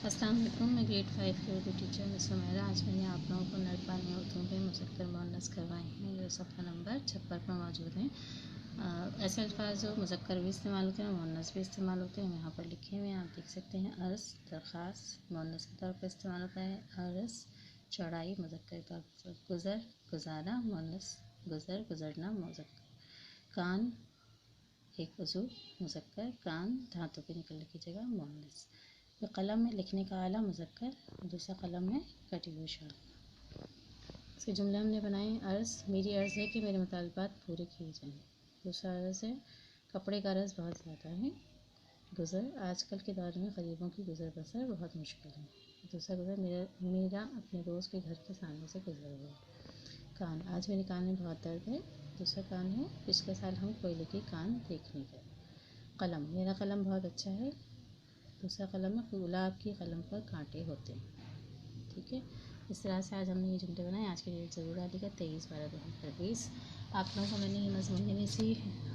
अस्सलाम वालेकुम। मैं ग्रेड 5 की उर्दू टीचर मिस सुमेरा। आज मैंने आप लोगों को नरपानी उर्दू में मुज़क्कर मुअन्नस करवाए हैं जो सफ़ा नंबर 56 पर मौजूद हैं। ऐसे अल्फाज जो मुज़क्कर भी इस्तेमाल होते हैं मुअन्नस भी इस्तेमाल होते हैं यहाँ पर लिखे हुए हैं, आप देख सकते हैं। अर्ज़ दरख्वास्त मुअन्नस के तौर पर इस्तेमाल होता है। अर्ज़ चौड़ाई मुज़क्कर के तौर पर। गुज़र गुज़ारा मुअन्नस, गुज़र गुज़रना मुज़क्कर। कान एक वज़ू मुज़क्कर, कान दांतों के निकलने की जगह मुअन्नस। ये कलम में लिखने का आला मुज़क्कर, दूसरा कलम में कटी हुई शाल। इसके जुमले हमने बनाए। अर्ज़ मेरी अर्ज़ है कि मेरे मुतालबात पूरे किए जाएं। दूसरा अर्ज़ है कपड़े का अर्ज़ बहुत ज़्यादा है। गुज़र आजकल के दौर में गरीबों की गुज़र बसर बहुत मुश्किल है। दूसरा गुज़र मेरा अपने दोस्त के घर के सामने से गुज़र हुआ। कान आज मेरे कान में बहुत दर्द है। दूसरा कान है पिछले साल हम कोयले की कान देखने गए। कलम मेरा कलम बहुत अच्छा है। दूसरा कलम में गुलाब की कलम पर कांटे होते हैं। ठीक है, इस तरह से आज हमने ये जुमले बनाए। आज की डेट ज़रूर डालिएगा 23/12/2020। आप लोगों को मैंने ये मज़मूनी सी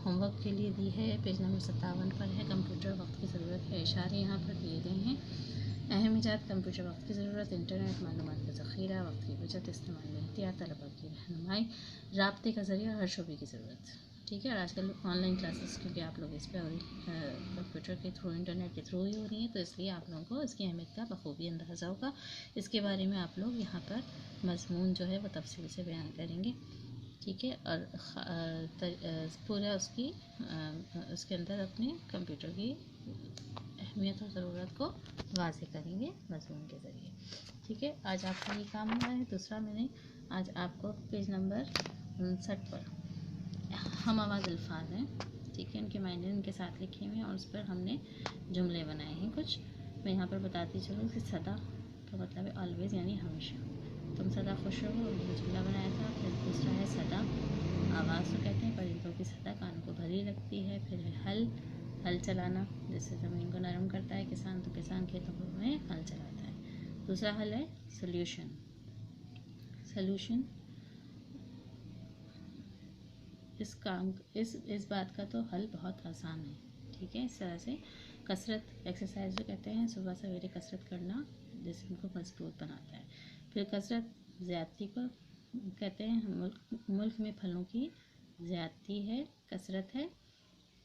होमवर्क के लिए दी है, पेज नंबर 57 पर है। कंप्यूटर वक्त की ज़रूरत है, इशारे यहाँ पर दिए गए हैं। अहम इजात कंप्यूटर वक्त की ज़रूरत, इंटरनेट मालूमात का ज़ख़ीरा, वक्त की बचत, इस्तेमाल में एहतियात, तलबा की रहनुमाई, राब्ते का ज़रिया, हर शोबे की ज़रूरत। ठीक है, और आजकल ऑनलाइन क्लासेस क्योंकि आप लोग इस पर कंप्यूटर के थ्रू इंटरनेट के थ्रू ही हो रही हैं, तो इसलिए आप लोगों को इसकी अहमियत का बखूबी अंदाज़ा होगा। इसके बारे में आप लोग यहाँ पर मज़मून जो है वो तफसील से बयान करेंगे। ठीक है, और पूरा उसके अंदर अपने कंप्यूटर की अहमियत और ज़रूरत को वाज़ेह करेंगे मज़मून के ज़रिए। ठीक है, आज आपका ये काम हुआ है। दूसरा मैंने आज आपको पेज नंबर 59 पर हम आवाज़ अल्फाज हैं, ठीक है, उनके मायने उनके साथ लिखे हुए हैं और उस पर हमने जुमले बनाए हैं कुछ। मैं यहाँ पर बताती चलूँ कि सदा का मतलब है ऑलवेज़ यानी हमेशा। तुम सदा खुश रहो, हमने जुमला बनाया था। फिर दूसरा है सदा आवाज़ को कहते हैं, परिंदों की सदा कान को भली लगती है। फिर है हल चलाना, जिससे ज़मीन को नरम करता है। किसान तो किसान खेतों में हल चलाता है। दूसरा हल है सोल्यूशन। इस बात का तो हल बहुत आसान है। ठीक है, इस तरह से कसरत एक्सरसाइज जो कहते हैं, सुबह सवेरे कसरत करना जिसम को मजबूत बनाता है। फिर कसरत ज़्यादती को कहते हैं। मुल्क में फलों की ज़्यादती है, कसरत है।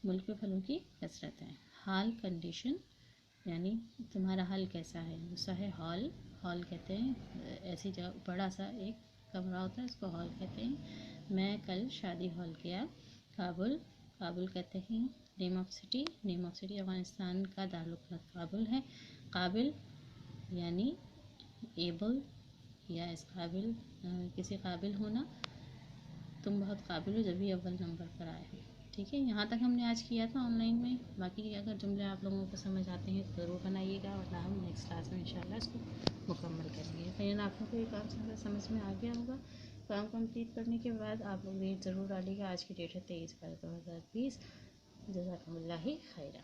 मुल्क में फलों की कसरत है। हाल कंडीशन यानी तुम्हारा हाल कैसा है। दूसरा है हॉल कहते हैं ऐसी जगह बड़ा सा एक कमरा होता है, उसको हॉल कहते हैं। मैं कल शादी हॉल गया। काबुल कहते हैं नेम ऑफ सिटी अफगानिस्तान का दारुल काबुल है। काबिल यानी एबल या इस काबिल किसी काबिल होना। तुम बहुत काबिल हो जब भी अव्वल नंबर पर आए हो। ठीक है, यहाँ तक हमने आज किया था ऑनलाइन में। बाकी अगर जुमले आप लोगों को समझ आते हैं तो ज़रूर बनाइएगा, वरना हम नेक्स्ट क्लास में इंशाल्लाह इसको मुकम्मल करेंगे। लेकिन आप लोगों को ये काम सारा समझ में आ गया होगा। काम कंप्लीट करने के बाद आप लोग डेट ज़रूर डालिएगा। आज की डेट है 23/12/2020। जज़ाकुमुल्लाह खैरा।